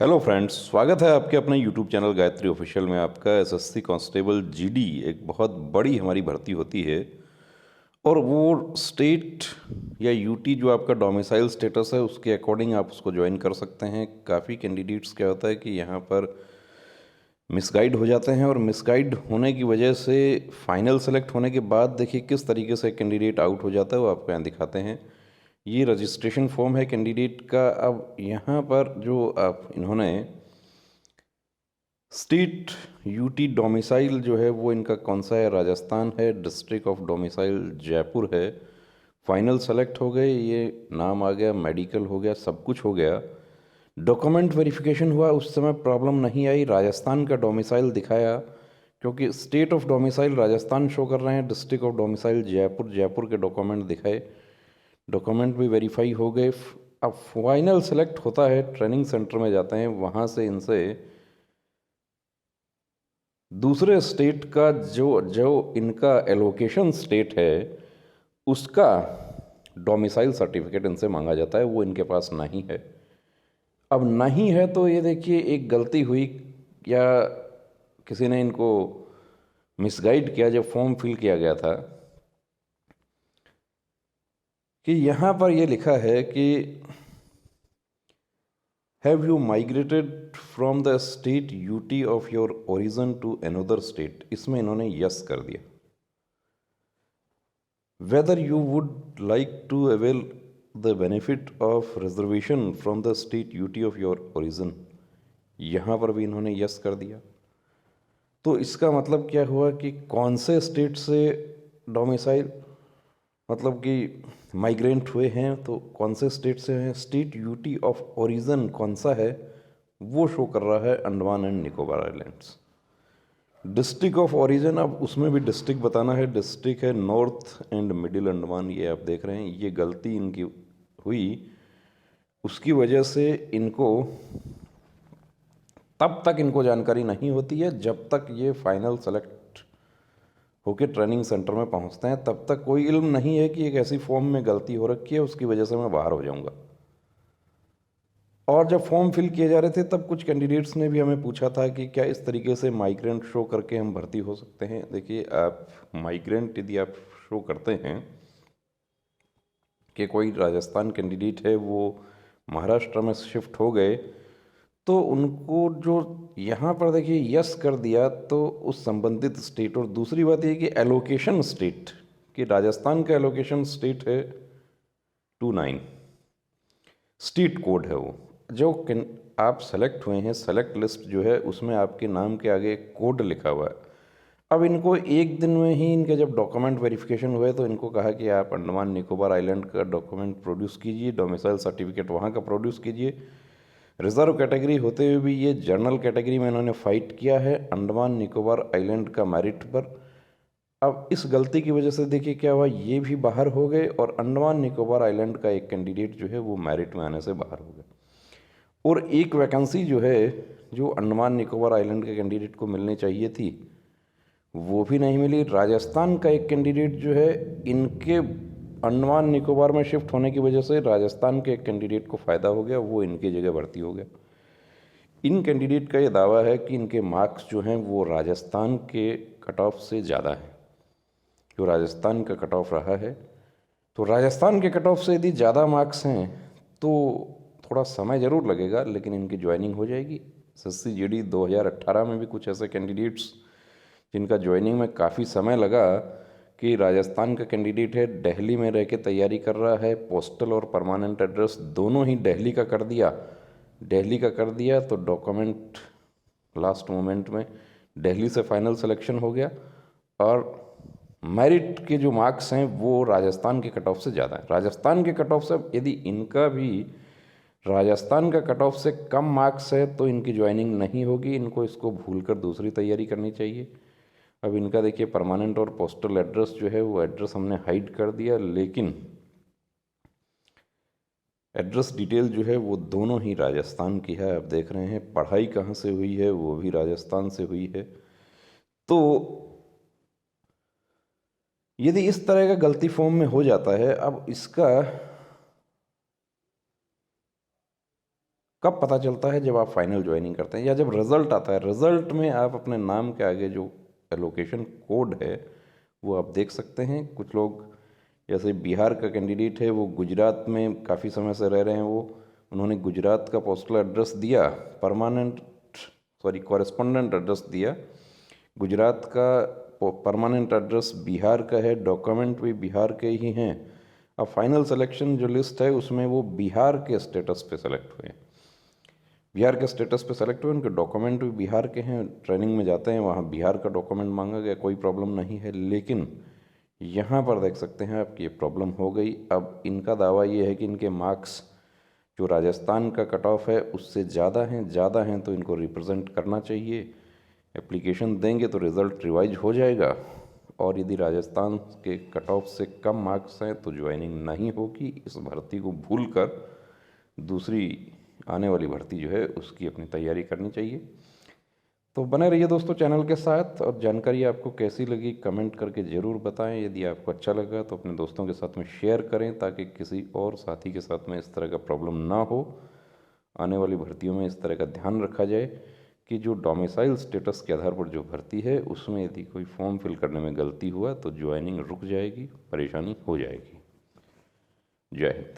Hello friends, स्वागत है आपके अपने यूट्यूब चैनल गायत्री ऑफिशियल में। आपका एसएससी कांस्टेबल जीडी एक बहुत बड़ी हमारी भर्ती होती है और वो स्टेट या यूटी जो आपका डोमिसाइल स्टेटस है उसके अकॉर्डिंग आप उसको ज्वाइन कर सकते हैं। काफ़ी कैंडिडेट्स क्या होता है कि यहाँ पर मिसगाइड हो जाते हैं और मिसगाइड होने की वजह से फाइनल सेलेक्ट होने के बाद देखिए किस तरीके से कैंडिडेट आउट हो जाता है, वो आपको यहाँ दिखाते हैं। ये रजिस्ट्रेशन फॉर्म है कैंडिडेट का। अब यहाँ पर जो आप इन्होंने स्टेट यूटी डोमिसाइल जो है वो इनका कौन सा है, राजस्थान है। डिस्ट्रिक्ट ऑफ डोमिसाइल जयपुर है। फाइनल सेलेक्ट हो गए, ये नाम आ गया, मेडिकल हो गया, सब कुछ हो गया। डॉक्यूमेंट वेरिफिकेशन हुआ, उस समय प्रॉब्लम नहीं आई। राजस्थान का डोमिसाइल दिखाया क्योंकि state of domicile Rajasthan show कर रहे हैं, district of domicile Jaipur, Jaipur के डॉक्यूमेंट दिखाए, डॉक्यूमेंट भी वेरीफाई हो गए। अब फाइनल सेलेक्ट होता है, ट्रेनिंग सेंटर में जाते हैं, वहाँ से इनसे दूसरे स्टेट का जो जो इनका एलोकेशन स्टेट है उसका डोमिसाइल सर्टिफिकेट इनसे मांगा जाता है, वो इनके पास नहीं है। अब नहीं है तो ये देखिए एक गलती हुई या किसी ने इनको मिसगाइड किया जब फॉर्म फिल किया गया था कि यहाँ पर ये लिखा है कि have you migrated from the state UT of your origin to another state, इसमें इन्होंने यस कर दिया। Whether you would like to avail the benefit of reservation from the state UT of your origin, यहाँ पर भी इन्होंने yes कर दिया। तो इसका मतलब क्या हुआ कि कौन से स्टेट से डोमिसाइल मतलब कि माइग्रेंट हुए हैं, तो कौन से स्टेट से हैं, स्टेट यूटी ऑफ ओरिजिन कौन सा है वो शो कर रहा है Andaman and Nicobar islands. District of origin, अब उसमें भी डिस्ट्रिक्ट बताना है। डिस्ट्रिक्ट है नॉर्थ एंड मिडिल अंडमान, ये आप देख रहे हैं। ये गलती इनकी हुई, उसकी वजह से इनको तब तक इनको जानकारी नहीं होती है जब तक ये फाइनल सेलेक्ट होके ट्रेनिंग सेंटर में पहुंचते हैं, तब तक कोई इल्म नहीं है कि एक ऐसी फॉर्म में गलती हो रखी है, उसकी वजह से मैं बाहर हो जाऊंगा। और जब फॉर्म फिल किए जा रहे थे तब कुछ कैंडिडेट्स ने भी हमें पूछा था कि क्या इस तरीके से माइग्रेंट शो करके हम भर्ती हो सकते हैं। देखिए, आप माइग्रेंट यदि आप शो करते हैं कि कोई राजस्थान कैंडिडेट है वो महाराष्ट्र में शिफ्ट हो गए, तो उनको जो यहाँ पर देखिए यस कर दिया तो उस संबंधित स्टेट, और दूसरी बात ये कि एलोकेशन स्टेट, कि राजस्थान का एलोकेशन स्टेट है 29, स्टेट कोड है वो। जो आप सेलेक्ट हुए हैं, सेलेक्ट लिस्ट जो है उसमें आपके नाम के आगे एक कोड लिखा हुआ है। अब इनको एक दिन में ही इनके जब डॉक्यूमेंट वेरिफिकेशन हुए तो इनको कहा कि आप अंडमान निकोबार आइलैंड का डॉक्यूमेंट प्रोड्यूस कीजिए, डोमिसाइल सर्टिफिकेट वहाँ का प्रोड्यूस कीजिए। रिजर्व कैटेगरी होते हुए भी ये जनरल कैटेगरी में इन्होंने फाइट किया है अंडमान निकोबार आइलैंड का मेरिट पर। अब इस गलती की वजह से देखिए क्या हुआ, ये भी बाहर हो गए और अंडमान निकोबार आइलैंड का एक कैंडिडेट जो है वो मेरिट में आने से बाहर हो गया। और एक वैकेंसी जो है जो अंडमान निकोबार आइलैंड के कैंडिडेट को मिलनी चाहिए थी वो भी नहीं मिली। राजस्थान का एक कैंडिडेट जो है, इनके अंडमान निकोबार में शिफ्ट होने की वजह से राजस्थान के एक कैंडिडेट को फ़ायदा हो गया, वो इनकी जगह भर्ती हो गया। इन कैंडिडेट का ये दावा है कि इनके मार्क्स जो हैं वो राजस्थान के कट ऑफ से ज़्यादा है। जो राजस्थान का कट ऑफ रहा है, तो राजस्थान के कट ऑफ से यदि ज़्यादा मार्क्स हैं तो थोड़ा समय ज़रूर लगेगा, लेकिन इनकी ज्वाइनिंग हो जाएगी। एसएससी जीडी 2018 में भी कुछ ऐसे कैंडिडेट्स जिनका ज्वाइनिंग में काफ़ी समय लगा, कि राजस्थान का कैंडिडेट है, दिल्ली में रह के तैयारी कर रहा है, पोस्टल और परमानेंट एड्रेस दोनों ही दिल्ली का कर दिया। दिल्ली का कर दिया तो डॉक्यूमेंट लास्ट मोमेंट में दिल्ली से फाइनल सिलेक्शन हो गया, और मेरिट के जो मार्क्स हैं वो राजस्थान के कट ऑफ से ज़्यादा है। राजस्थान के कट ऑफ से यदि इनका भी राजस्थान का कट ऑफ से कम मार्क्स है तो इनकी ज्वाइनिंग नहीं होगी, इनको इसको भूलकर दूसरी तैयारी करनी चाहिए। अब इनका देखिए परमानेंट और पोस्टल एड्रेस जो है वो एड्रेस हमने हाइड कर दिया, लेकिन एड्रेस डिटेल जो है वो दोनों ही राजस्थान की है। आप देख रहे हैं पढ़ाई कहाँ से हुई है, वो भी राजस्थान से हुई है। तो यदि इस तरह का गलती फॉर्म में हो जाता है, अब इसका कब पता चलता है? जब आप फाइनल ज्वाइनिंग करते हैं या जब रिज़ल्ट आता है। रिज़ल्ट में आप अपने नाम के आगे जो एलोकेशन कोड है वो आप देख सकते हैं। कुछ लोग, जैसे बिहार का कैंडिडेट है, वो गुजरात में काफ़ी समय से रह रहे हैं, वो उन्होंने गुजरात का पोस्टल एड्रेस दिया, कॉरेस्पोंडेंट एड्रेस दिया। गुजरात का परमानेंट एड्रेस बिहार का है, डॉक्यूमेंट भी बिहार के ही हैं। अब फाइनल सिलेक्शन जो लिस्ट है उसमें वो बिहार के स्टेटस पे सेलेक्ट हुए, बिहार के स्टेटस पे सेलेक्ट हुए, उनके डॉक्यूमेंट भी बिहार के हैं। ट्रेनिंग में जाते हैं वहाँ बिहार का डॉक्यूमेंट मांगा गया, कोई प्रॉब्लम नहीं है। लेकिन यहाँ पर देख सकते हैं आपकी ये प्रॉब्लम हो गई। अब इनका दावा ये है कि इनके मार्क्स जो राजस्थान का कट ऑफ है उससे ज़्यादा हैं तो इनको रिप्रेजेंट करना चाहिए। एप्लीकेशन देंगे तो रिज़ल्ट रिवाइज हो जाएगा, और यदि राजस्थान के कट ऑफ से कम मार्क्स हैं तो ज्वाइनिंग नहीं होगी। इस भर्ती को भूल कर दूसरी आने वाली भर्ती जो है उसकी अपनी तैयारी करनी चाहिए। तो बने रहिए दोस्तों चैनल के साथ, और जानकारी आपको कैसी लगी कमेंट करके ज़रूर बताएं। यदि आपको अच्छा लगा तो अपने दोस्तों के साथ में शेयर करें ताकि किसी और साथी के साथ में इस तरह का प्रॉब्लम ना हो। आने वाली भर्तियों में इस तरह का ध्यान रखा जाए कि जो डोमिसाइल स्टेटस के आधार पर जो भर्ती है उसमें यदि कोई फॉर्म फिल करने में गलती हुआ तो ज्वाइनिंग रुक जाएगी, परेशानी हो जाएगी। जय हिंद।